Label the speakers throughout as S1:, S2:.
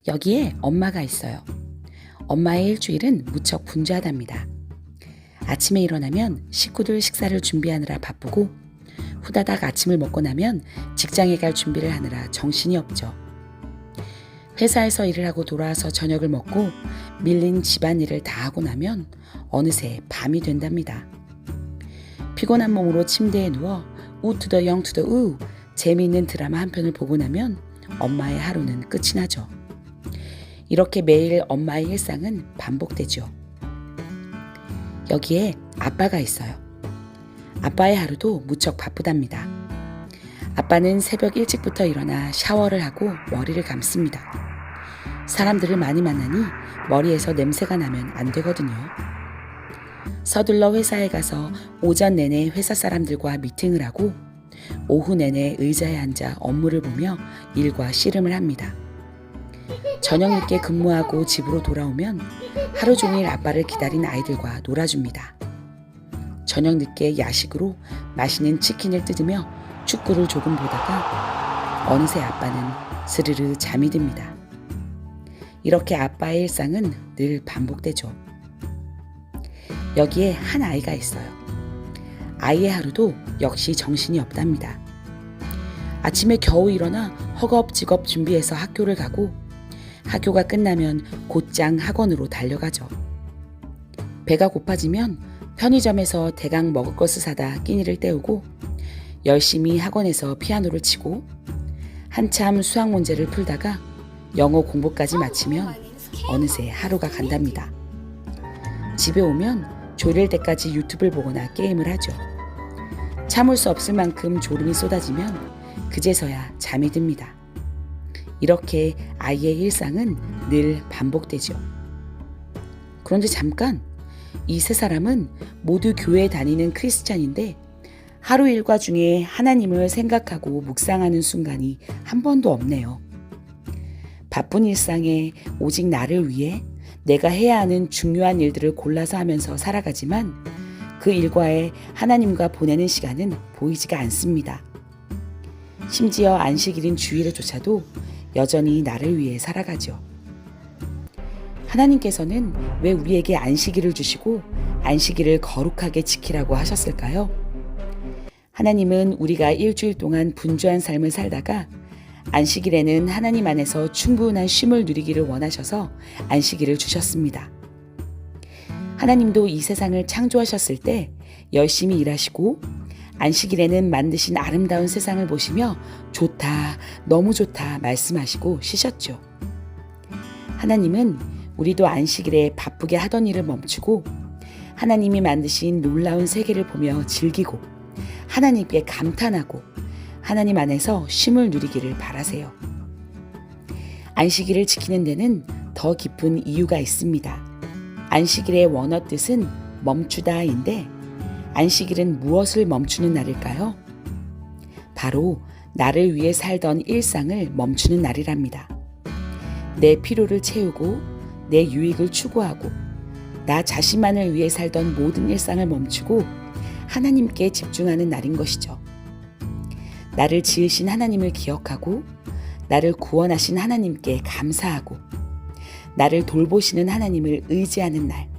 S1: 여기에 엄마가 있어요. 엄마의 일주일은 무척 분주하답니다. 아침에 일어나면 식구들 식사를 준비하느라 바쁘고 후다닥 아침을 먹고 나면 직장에 갈 준비를 하느라 정신이 없죠. 회사에서 일을 하고 돌아와서 저녁을 먹고 밀린 집안일을 다 하고 나면 어느새 밤이 된답니다. 피곤한 몸으로 침대에 누워 우투더 영투더 우 재미있는 드라마 한 편을 보고 나면 엄마의 하루는 끝이 나죠. 이렇게 매일 엄마의 일상은 반복되죠. 여기에 아빠가 있어요. 아빠의 하루도 무척 바쁘답니다. 아빠는 새벽 일찍부터 일어나 샤워를 하고 머리를 감습니다. 사람들을 많이 만나니 머리에서 냄새가 나면 안 되거든요. 서둘러 회사에 가서 오전 내내 회사 사람들과 미팅을 하고 오후 내내 의자에 앉아 업무를 보며 일과 씨름을 합니다. 저녁 늦게 근무하고 집으로 돌아오면 하루 종일 아빠를 기다린 아이들과 놀아줍니다. 저녁 늦게 야식으로 맛있는 치킨을 뜯으며 축구를 조금 보다가 어느새 아빠는 스르르 잠이 듭니다. 이렇게 아빠의 일상은 늘 반복되죠. 여기에 한 아이가 있어요. 아이의 하루도 역시 정신이 없답니다. 아침에 겨우 일어나 허겁지겁 준비해서 학교를 가고 학교가 끝나면 곧장 학원으로 달려가죠. 배가 고파지면 편의점에서 대강 먹을 것을 사다 끼니를 때우고 열심히 학원에서 피아노를 치고 한참 수학 문제를 풀다가 영어 공부까지 마치면 어느새 하루가 간답니다. 집에 오면 졸릴 때까지 유튜브를 보거나 게임을 하죠. 참을 수 없을 만큼 졸음이 쏟아지면 그제서야 잠이 듭니다. 이렇게 아이의 일상은 늘 반복되죠. 그런데 잠깐, 이 세 사람은 모두 교회에 다니는 크리스찬인데 하루 일과 중에 하나님을 생각하고 묵상하는 순간이 한 번도 없네요. 바쁜 일상에 오직 나를 위해 내가 해야 하는 중요한 일들을 골라서 하면서 살아가지만 그 일과에 하나님과 보내는 시간은 보이지가 않습니다. 심지어 안식일인 주일에조차도 여전히 나를 위해 살아가죠. 하나님께서는 왜 우리에게 안식일을 주시고 안식일을 거룩하게 지키라고 하셨을까요? 하나님은 우리가 일주일 동안 분주한 삶을 살다가 안식일에는 하나님 안에서 충분한 쉼을 누리기를 원하셔서 안식일을 주셨습니다. 하나님도 이 세상을 창조하셨을 때 열심히 일하시고 안식일에는 만드신 아름다운 세상을 보시며 좋다, 너무 좋다 말씀하시고 쉬셨죠. 하나님은 우리도 안식일에 바쁘게 하던 일을 멈추고 하나님이 만드신 놀라운 세계를 보며 즐기고 하나님께 감탄하고 하나님 안에서 쉼을 누리기를 바라세요. 안식일을 지키는 데는 더 깊은 이유가 있습니다. 안식일의 원어 뜻은 멈추다인데 안식일은 무엇을 멈추는 날일까요? 바로 나를 위해 살던 일상을 멈추는 날이랍니다. 내 필요를 채우고 내 유익을 추구하고 나 자신만을 위해 살던 모든 일상을 멈추고 하나님께 집중하는 날인 것이죠. 나를 지으신 하나님을 기억하고 나를 구원하신 하나님께 감사하고 나를 돌보시는 하나님을 의지하는 날.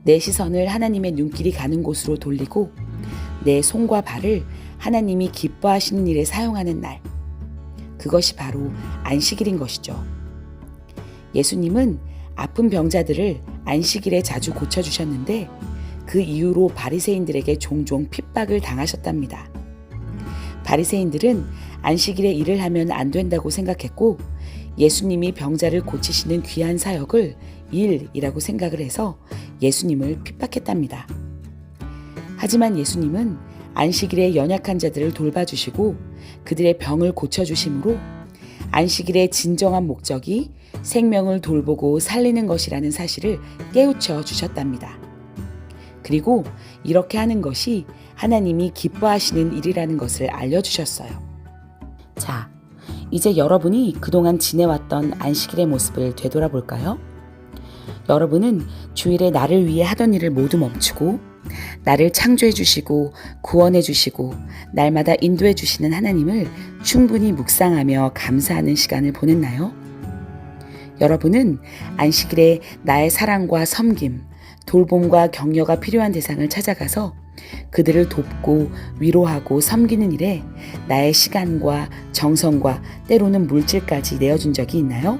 S1: 내 시선을 하나님의 눈길이 가는 곳으로 돌리고 내 손과 발을 하나님이 기뻐하시는 일에 사용하는 날. 그것이 바로 안식일인 것이죠. 예수님은 아픈 병자들을 안식일에 자주 고쳐주셨는데 그 이후로 바리새인들에게 종종 핍박을 당하셨답니다. 바리새인들은 안식일에 일을 하면 안 된다고 생각했고 예수님이 병자를 고치시는 귀한 사역을 일이라고 생각을 해서 예수님을 핍박했답니다. 하지만 예수님은 안식일에 연약한 자들을 돌봐주시고 그들의 병을 고쳐주심으로 안식일의 진정한 목적이 생명을 돌보고 살리는 것이라는 사실을 깨우쳐 주셨답니다. 그리고 이렇게 하는 것이 하나님이 기뻐하시는 일이라는 것을 알려주셨어요. 자, 이제 여러분이 그동안 지내왔던 안식일의 모습을 되돌아볼까요? 여러분은 주일에 나를 위해 하던 일을 모두 멈추고 나를 창조해 주시고 구원해 주시고 날마다 인도해 주시는 하나님을 충분히 묵상하며 감사하는 시간을 보냈나요? 여러분은 안식일에 나의 사랑과 섬김, 돌봄과 격려가 필요한 대상을 찾아가서 그들을 돕고 위로하고 섬기는 일에 나의 시간과 정성과 때로는 물질까지 내어준 적이 있나요?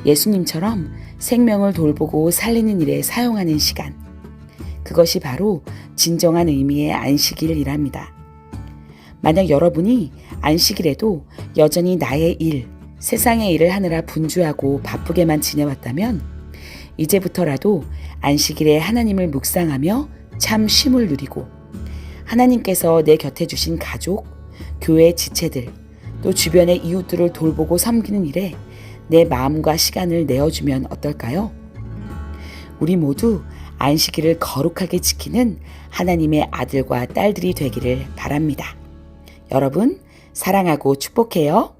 S1: 예수님처럼 생명을 돌보고 살리는 일에 사용하는 시간. 그것이 바로 진정한 의미의 안식일이랍니다. 만약 여러분이 안식일에도 여전히 나의 일, 세상의 일을 하느라 분주하고 바쁘게만 지내왔다면 이제부터라도 안식일에 하나님을 묵상하며 참 쉼을 누리고 하나님께서 내 곁에 주신 가족, 교회 지체들, 또 주변의 이웃들을 돌보고 섬기는 일에 내 마음과 시간을 내어주면 어떨까요? 우리 모두 안식일을 거룩하게 지키는 하나님의 아들과 딸들이 되기를 바랍니다. 여러분, 사랑하고 축복해요.